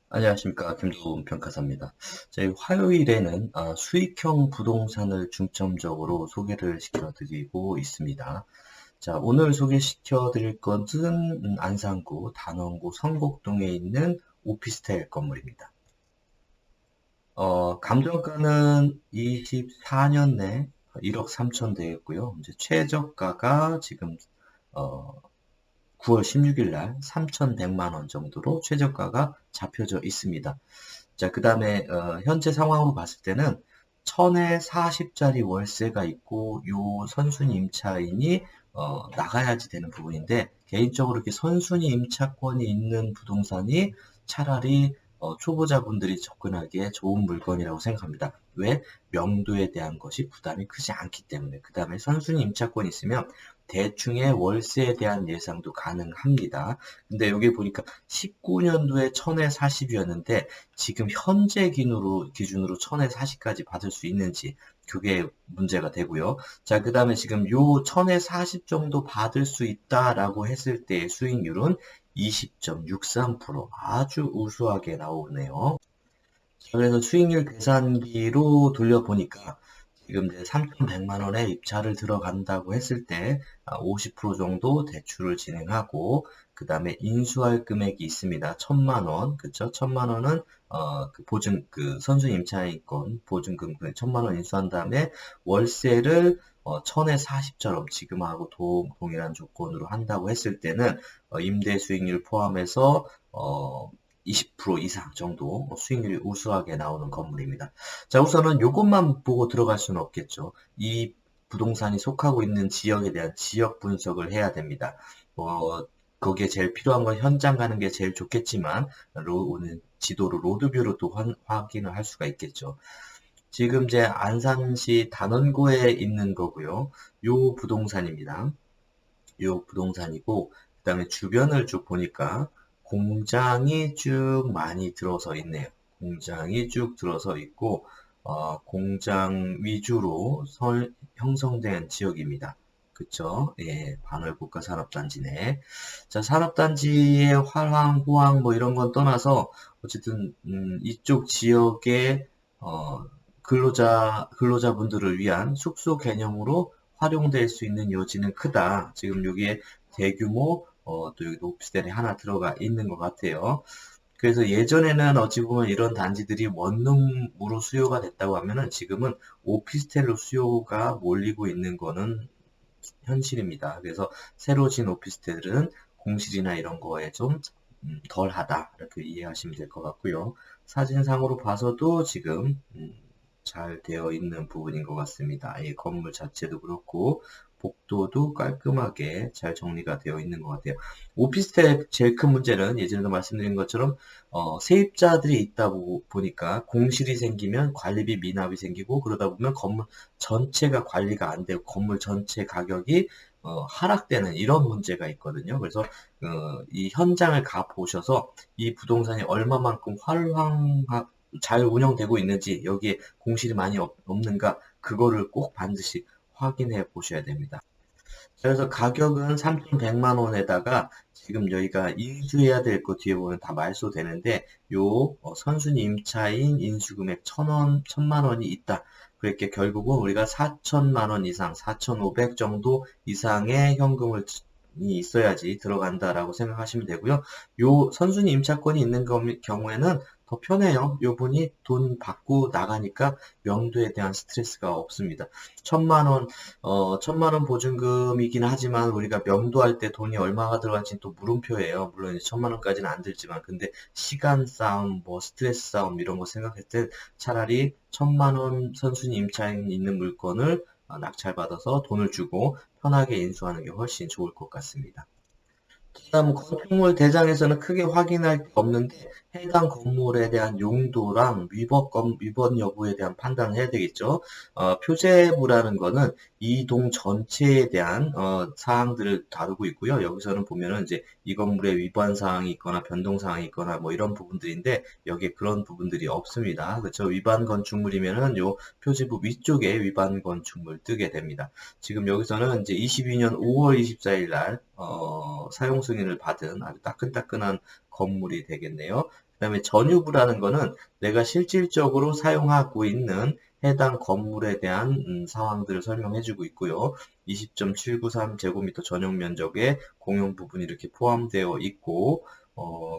안녕하십니까. 김도훈 평가사입니다. 저희 화요일에는 수익형 부동산을 중점적으로 소개를 시켜드리고 있습니다. 자, 오늘 소개시켜 드릴 것은 안산구 단원구 성곡동에 있는 오피스텔 건물입니다. 감정가는 24년 내 1억 3천 되겠고요. 이제 최저가가 지금 어, 9월 16일 날 3,100만 원 정도로 최저가가 잡혀져 있습니다. 자, 그 다음에 현재 상황으로 봤을 때는 1000에 40짜리 월세가 있고 요 선순위 임차인이 나가야지 되는 부분인데 개인적으로 이렇게 선순위 임차권이 있는 부동산이 차라리 초보자분들이 접근하기에 좋은 물건이라고 생각합니다. 왜? 명도에 대한 것이 부담이 크지 않기 때문에. 그 다음에 선순위 임차권이 있으면 대충의 월세에 대한 예상도 가능합니다. 근데 여기 보니까 19년도에 1000에 40이었는데 지금 현재 기준으로 1000에 40까지 받을 수 있는지 그게 문제가 되고요. 자, 그 다음에 지금 요 1000에 40 정도 받을 수 있다라고 했을 때의 수익률은 20.63%. 아주 우수하게 나오네요. 그래서 수익률 계산기로 돌려보니까 지금 이제 3,100만 원에 입찰을 들어간다고 했을 때 50% 정도 대출을 진행하고 그 다음에 인수할 금액이 있습니다. 1,000만 원, 그쵸? 1,000만 원은 그 보증 그 선순위 임차인권 보증금 1,000만 원 인수한 다음에 월세를 1000에 40처럼 지금하고 동일한 조건으로 한다고 했을 때는 임대 수익률 포함해서 20% 이상 정도 수익률이 우수하게 나오는 건물입니다. 자, 우선은 이것만 보고 들어갈 수는 없겠죠. 이 부동산이 속하고 있는 지역에 대한 지역 분석을 해야 됩니다. 거기에 제일 필요한 건 현장 가는 게 제일 좋겠지만, 오늘 지도로 로드뷰로 또 확인을 할 수가 있겠죠. 지금 제 안산시 단원구에 있는 거고요. 요 부동산입니다. 요 부동산이고, 그 다음에 주변을 쭉 보니까 공장이 쭉 많이 들어서 있네요. 공장이 쭉 들어서 있고, 공장 위주로 형성된 지역입니다. 그쵸? 예, 반월국가 산업단지 내. 자, 산업단지의 활황, 호황, 뭐 이런 건 떠나서, 어쨌든, 이쪽 지역의, 근로자분들을 위한 숙소 개념으로 활용될 수 있는 여지는 크다. 지금 여기에 대규모 또 여기 오피스텔이 하나 들어가 있는 것 같아요. 그래서 예전에는 어찌 보면 이런 단지들이 원룸으로 수요가 됐다고 하면은 지금은 오피스텔로 수요가 몰리고 있는 거는 현실입니다. 그래서 새로 진 오피스텔은 공실이나 이런 거에 좀 덜하다 이렇게 이해하시면 될 것 같고요. 사진상으로 봐서도 지금 잘 되어 있는 부분인 것 같습니다. 이 건물 자체도 그렇고 복도도 깔끔하게 잘 정리가 되어 있는 것 같아요. 오피스텔의 제일 큰 문제는 예전에도 말씀드린 것처럼 세입자들이 있다 보니까 공실이 생기면 관리비 미납이 생기고 그러다 보면 건물 전체가 관리가 안 되고 건물 전체 가격이 하락되는 이런 문제가 있거든요. 그래서 이 현장을 가 보셔서 이 부동산이 얼마만큼 잘 운영되고 있는지 여기에 공실이 많이 없는가 그거를 꼭 반드시 확인해 보셔야 됩니다. 그래서 가격은 3,100만 원에다가 지금 여기가 인수해야 될 거 뒤에 보면 다 말소되는데 요 선순위 임차인 인수금액 1,000만 원이 있다. 그렇게 결국은 우리가 4천만 원 이상, 4,500 정도 이상의 현금을 이 있어야지 들어간다라고 생각하시면 되고요. 요 선순위 임차권이 있는 경우에는 더 편해요. 요 분이 돈 받고 나가니까 명도에 대한 스트레스가 없습니다. 1,000만 원 1,000만 원 보증금이긴 하지만 우리가 명도할 때 돈이 얼마가 들어갈지 또 물음표예요. 물론 이제 1,000만 원까지는 안 들지만 근데 시간 싸움, 뭐 스트레스 싸움 이런 거 생각할 때 차라리 1,000만 원 선순위 임차인 있는 물건을 낙찰받아서 돈을 주고 편하게 인수하는 게 훨씬 좋을 것 같습니다. 그다음 건축물 대장에서는 크게 확인할 게 없는데 해당 건물에 대한 용도랑 위법 여부에 대한 판단을 해야 되겠죠. 표제부라는 거는 이 동 전체에 대한 사항들을 다루고 있고요. 여기서는 보면은 이제 이 건물에 위반 사항이 있거나 변동 사항이 있거나 뭐 이런 부분들인데 여기에 그런 부분들이 없습니다. 그렇죠? 위반 건축물이면은 요 표지부 위쪽에 위반 건축물 뜨게 됩니다. 지금 여기서는 이제 22년 5월 24일 날 사용 승인을 받은 아주 따끈따끈한 건물이 되겠네요. 그다음에 전유부라는 거는 내가 실질적으로 사용하고 있는 해당 건물에 대한 상황들을 설명해주고 있고요. 20.793제곱미터 전용 면적의 공용 부분이 이렇게 포함되어 있고,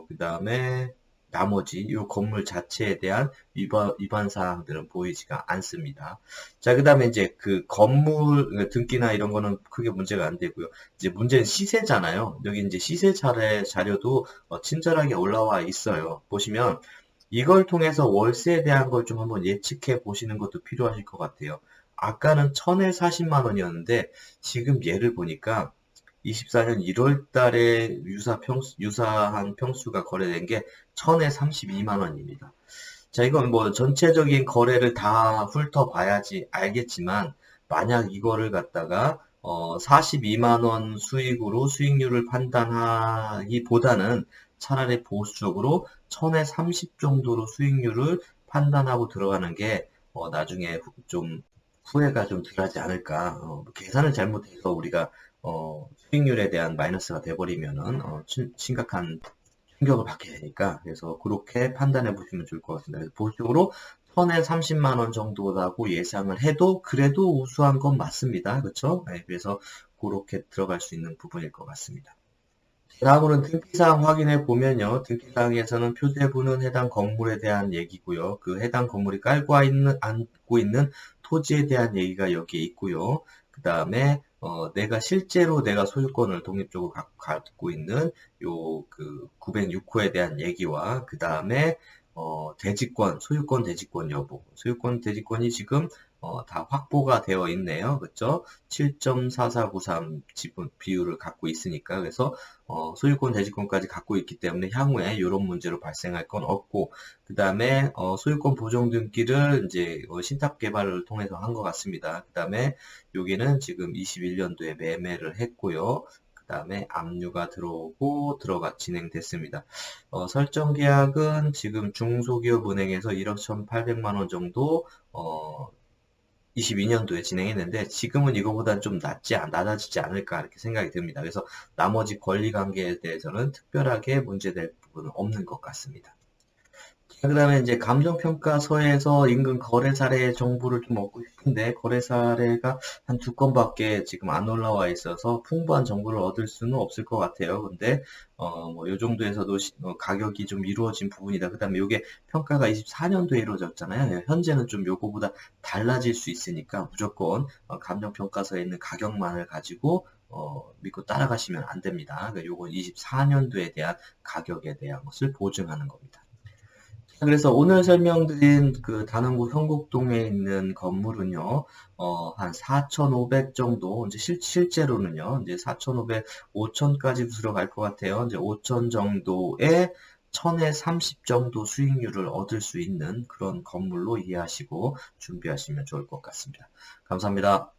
그 다음에 나머지 이 건물 자체에 대한 위반 사항들은 보이지가 않습니다. 자, 그 다음에 이제 그 건물 등기나 이런 거는 크게 문제가 안 되고요. 이제 문제는 시세잖아요. 여기 이제 시세 자료도 친절하게 올라와 있어요. 보시면 이걸 통해서 월세에 대한 걸 좀 한번 예측해 보시는 것도 필요하실 것 같아요. 아까는 1000에 40만 원이었는데 지금 예를 보니까 24년 1월 달에 유사한 평수가 거래된 게 1000에 32만 원입니다. 자, 이건 뭐 전체적인 거래를 다 훑어봐야지 알겠지만, 만약 이거를 갖다가 42만 원 수익으로 수익률을 판단하기보다는 차라리 보수적으로 1000에 30 정도로 수익률을 판단하고 들어가는 게 나중에 좀 후회가 좀 덜하지 않을까. 계산을 잘못해서 우리가 수익률에 대한 마이너스가 돼버리면은 심각한 충격을 받게 되니까, 그래서 그렇게 판단해 보시면 좋을 것 같습니다. 그래서 보수적으로 1000에 30만 원 정도라고 예상을 해도 그래도 우수한 건 맞습니다. 그렇죠? 네, 그래서 그렇게 들어갈 수 있는 부분일 것 같습니다. 다음으로는 등기사항 확인해 보면요. 등기사항에서는 표제부는 해당 건물에 대한 얘기고요. 그 해당 건물이 안고 있는 토지에 대한 얘기가 여기에 있고요. 그 다음에 실제로 내가 소유권을 독립적으로 갖고 있는 요 그 906호에 대한 얘기와, 그 다음에 소유권 대지권 여부. 소유권 대지권이 지금 다 확보가 되어 있네요. 그쵸? 7.4493 지분 비율을 갖고 있으니까. 그래서 소유권 대지권까지 갖고 있기 때문에 향후에 이런 문제로 발생할 건 없고, 그 다음에 소유권 보정 등기를 이제 신탁 개발을 통해서 한 것 같습니다. 그 다음에 여기는 지금 21년도에 매매를 했고요. 그 다음에 압류가 들어오고 진행됐습니다. 설정 계약은 지금 중소기업은행에서 1억 1,800만 원 정도 22년도에 진행했는데, 지금은 이거보다는 좀 낮아지지 않을까 이렇게 생각이 듭니다. 그래서 나머지 권리 관계에 대해서는 특별하게 문제될 부분은 없는 것 같습니다. 그 다음에 이제 감정평가서에서 인근 거래 사례 정보를 좀 얻고 싶은데, 거래 사례가 한 2건밖에 지금 안 올라와 있어서 풍부한 정보를 얻을 수는 없을 것 같아요. 근데 뭐 요 정도에서도 가격이 좀 이루어진 부분이다. 그 다음에 요게 평가가 24년도에 이루어졌잖아요. 현재는 좀 요거보다 달라질 수 있으니까 무조건 감정평가서에 있는 가격만을 가지고 믿고 따라가시면 안 됩니다. 그러니까 요건 24년도에 대한 가격에 대한 것을 보증하는 겁니다. 그래서 오늘 설명드린 그 단원구 성곡동에 있는 건물은요, 한 4,500 정도, 이제 실제로는요, 이제 4,500, 5,000까지 들어갈 것 같아요. 이제 5,000 정도에 1000에 30 정도 수익률을 얻을 수 있는 그런 건물로 이해하시고 준비하시면 좋을 것 같습니다. 감사합니다.